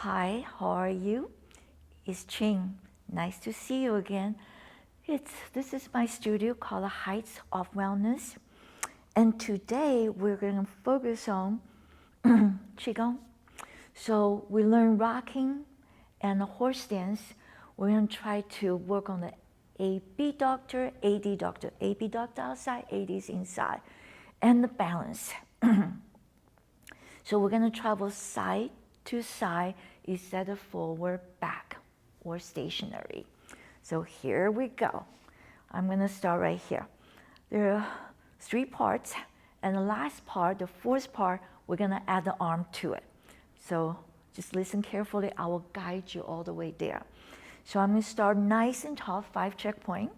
Hi, how are you? It's Ching. Nice to see you again. This is my studio called Heights of Wellness. And today we're going to focus on Qigong. So we learn rocking and horse dance. We're going to try to work on the AB doctor, AD doctor. AB doctor outside, AD is inside. And the balance. So we're going to travel side to side instead of forward, back, or stationary. So here we go. I'm going to start right here. There are 3 parts, and the last part, the 4th part, we're going to add the arm to it. So just listen carefully. I will guide you all the way there. So I'm going to start nice and tall, 5 checkpoint.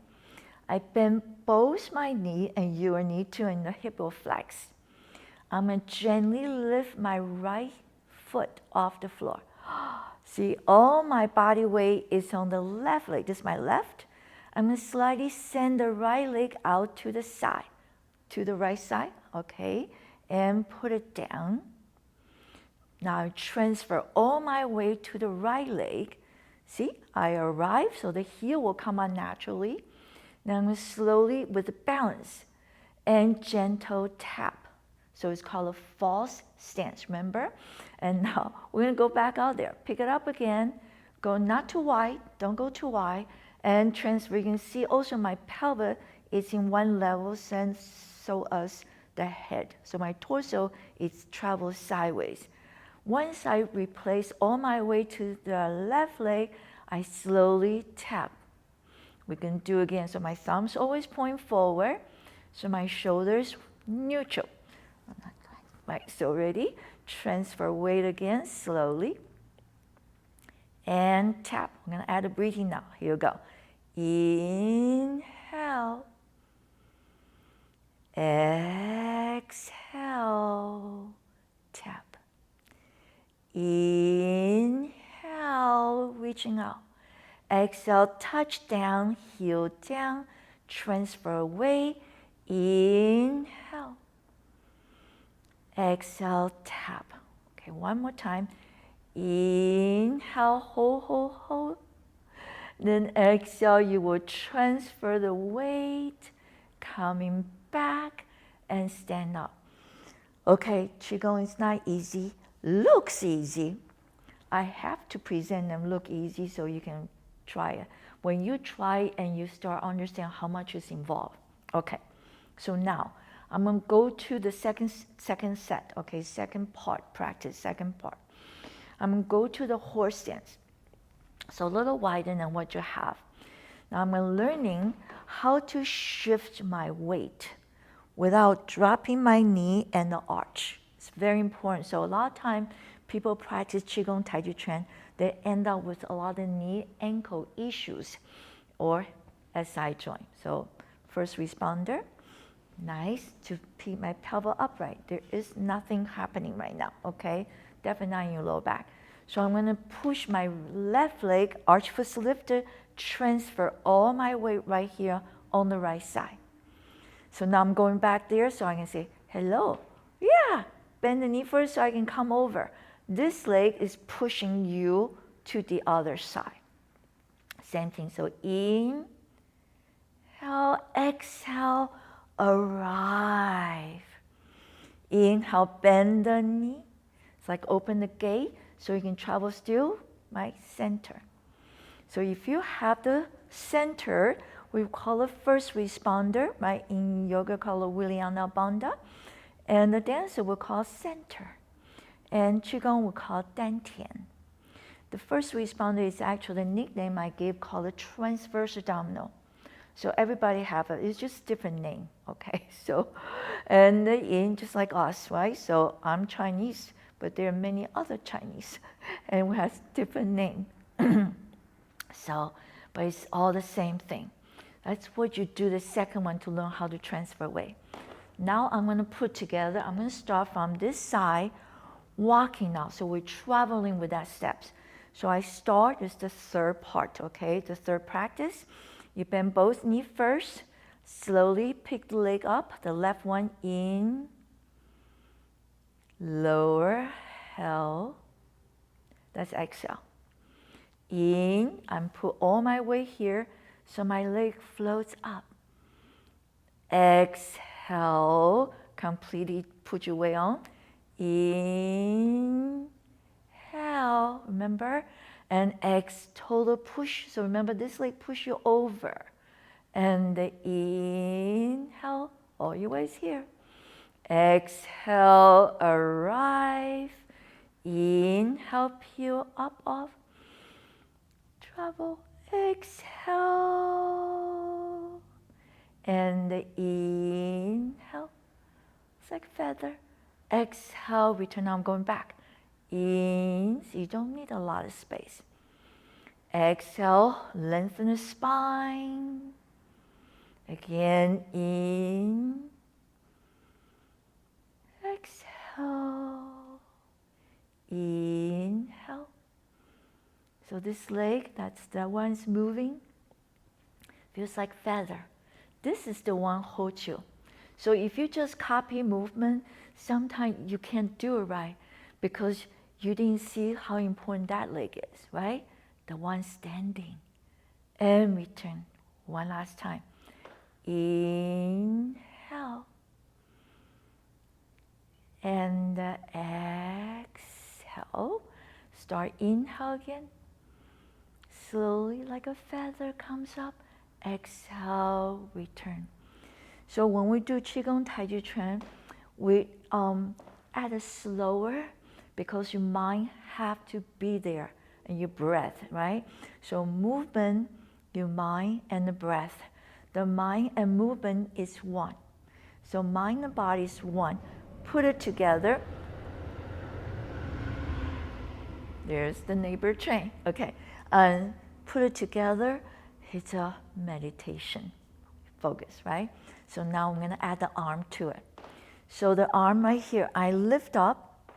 I bend both my knee and your knee too, and the hip will flex. I'm going to gently lift my right foot off the floor. See, all my body weight is on the left leg. This is my left. I'm going to slightly send the right leg out to the side, to the right side, okay? And put it down. Now I transfer all my weight to the right leg. See, I arrive, so the heel will come out naturally. Now I'm going to slowly, with the balance, and gentle tap. So it's called a false stance, remember? And now we're going to go back out there. Pick it up again. Go not too wide. Don't go too wide. And transfer. You can see also my pelvis is in one level, and so as the head. So my torso is travels sideways. Once I replace all my weight to the left leg, I slowly tap. We can do again. So my thumbs always point forward. So my shoulders neutral. Right, so ready? Transfer weight again, slowly. And tap. I'm going to add a breathing now. Here we go. Inhale. Exhale. Tap. Inhale, reaching out. Exhale, touch down, heel down. Transfer weight. Inhale. Exhale, tap. Okay, one more time. Inhale, hold. Then exhale, you will transfer the weight, coming back and stand up. Okay, Qigong is not easy. Looks easy. I have to present them look easy so you can try it. When you try and you start understand how much is involved. Okay, so now I'm going to go to the second set, okay, second part, practice, second part. I'm going to go to the horse stance. So a little wider than what you have. Now I'm learning how to shift my weight without dropping my knee and the arch. It's very important. So a lot of time people practice Qigong, Tai Chi Chuan, they end up with a lot of knee, ankle issues or SI joint. So first responder. Nice to keep my pelvis upright. There is nothing happening right now, okay? Definitely not in your lower back. So I'm going to push my left leg, arch foot lifted, transfer all my weight right here on the right side. So now I'm going back there so I can say, hello. Yeah, bend the knee first so I can come over. This leg is pushing you to the other side. Same thing. So inhale, exhale, arrive. Inhale, bend the knee. It's like open the gate so you can travel still, right? Center. So if you have the center, we call it first responder, right? In yoga, call it Vijnana Bandha. And the dancer will call center. And Qigong will call Dantian. The first responder is actually the nickname I gave called a transverse abdominal. So everybody have it. It's just different name, okay? So, and the yin, just like us, right? So I'm Chinese, but there are many other Chinese, and we have different name. So, but it's all the same thing. That's what you do the second one to learn how to transfer weight. Now I'm going to put together. I'm going to start from this side, walking now. So we're traveling with that steps. So I start is the third part, okay? The third practice. You bend both knees first. Slowly pick the leg up. The left one in. Lower, held. That's exhale. In, I'm put all my weight here, so my leg floats up. Exhale, completely put your weight on. Inhale, remember? And total push. So remember, this leg push you over. And the inhale, all your ways here. Exhale, arrive. Inhale, peel up off. Travel. Exhale. And the inhale. It's like feather. Exhale, return. Now I'm going back. In, so you don't need a lot of space. Exhale, lengthen the spine. Again, in. Exhale. Inhale. So this leg, that's the one's moving. Feels like feather. This is the one holds you. So if you just copy movement, sometimes you can't do it right because you didn't see how important that leg is, right? The one standing. And return. One last time. Inhale. And exhale. Start inhale again. Slowly, like a feather comes up. Exhale, return. So when we do Qigong Tai Chi Chuan, we add a slower because your mind have to be there and your breath, right? So movement, your mind and the breath. The mind and movement is one. So mind and body is one. Put it together. There's the neighbor train. Okay. And put it together. It's a meditation focus, right? So now I'm going to add the arm to it. So the arm right here, I lift up.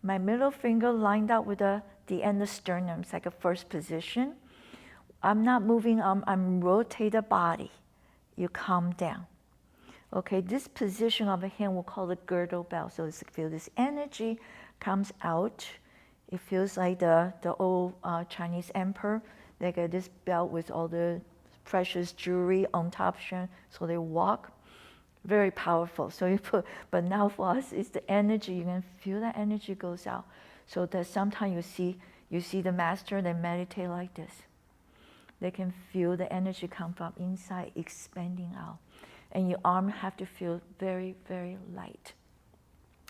My middle finger lined up with the end of sternum. It's like a first position. I'm not moving arm. I'm rotate the body. You calm down. Okay, this position of the hand we'll call the girdle bell. So it's feel this energy comes out. It feels like the old Chinese emperor. They got this belt with all the precious jewelry on top, so they walk. Very powerful. So you put, but now for us, it's the energy. You can feel that energy goes out. So that sometimes you see the master, they meditate like this. They can feel the energy come from inside, expanding out. And your arm have to feel very, very light.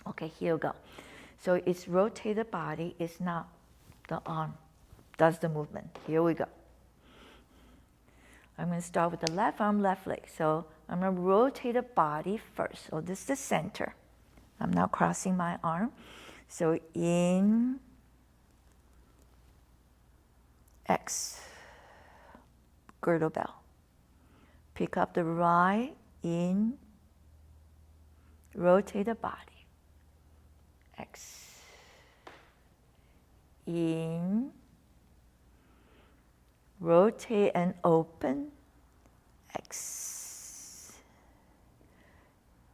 Okay, here we go. So it's rotate the body, it's not the arm does the movement. Here we go. I'm going to start with the left arm, left leg. So I'm going to rotate the body first. So this is the center. I'm now crossing my arm. So in, X, girdle bell. Pick up the right, in, rotate the body. X, in, rotate and open. X,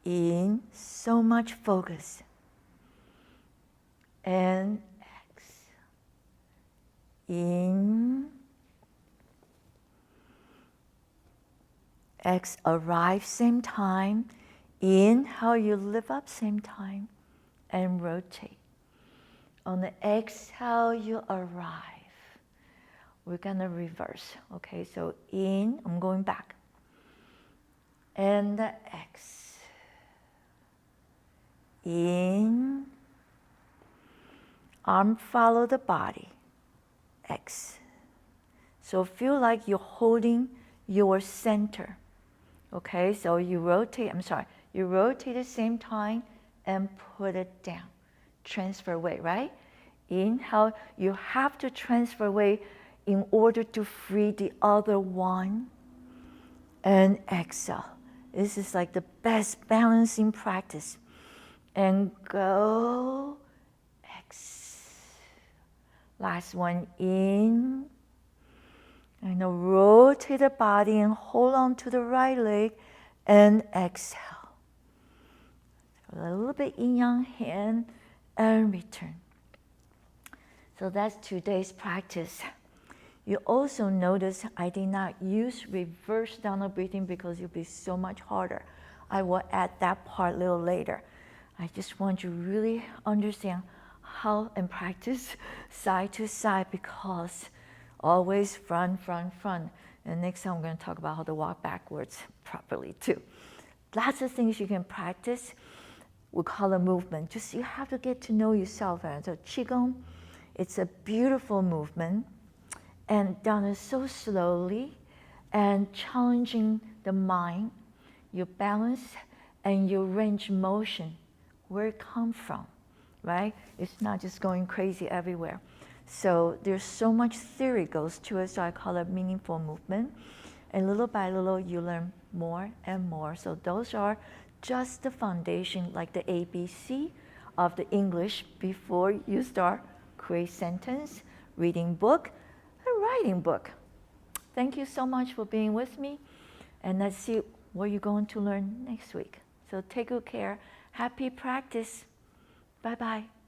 in, so much focus. And X, in, X, arrive same time. Inhale, you lift up same time and rotate. On the exhale, you arrive. We're gonna reverse. Okay, so in, I'm going back. And the X. In, arm follow the body. X. So feel like you're holding your center. Okay, so you rotate, you rotate at the same time and put it down. Transfer weight, right? Inhale, you have to transfer weight in order to free the other one. And exhale. This is like the best balancing practice. And go, X. Last one, in. And now rotate the body and hold on to the right leg and exhale. A little bit yin yang hand and return. So that's today's practice. You also notice I did not use reverse downward breathing because it will be so much harder. I will add that part a little later. I just want you to really understand how and practice side to side, because always front, front, front. And next time we're going to talk about how to walk backwards properly too. Lots of things you can practice. We call it movement. Just you have to get to know yourself. And so Qigong, it's a beautiful movement and done so slowly and challenging the mind, your balance, and your range of motion, where it comes from, right? It's not just going crazy everywhere. So there's so much theory goes to it, so I call it meaningful movement. And little by little, you learn more and more. So those are just the foundation, like the ABC of the English before you start create sentence, reading book, and writing book. Thank you so much for being with me. And let's see what you're going to learn next week. So take good care. Happy practice. Bye-bye.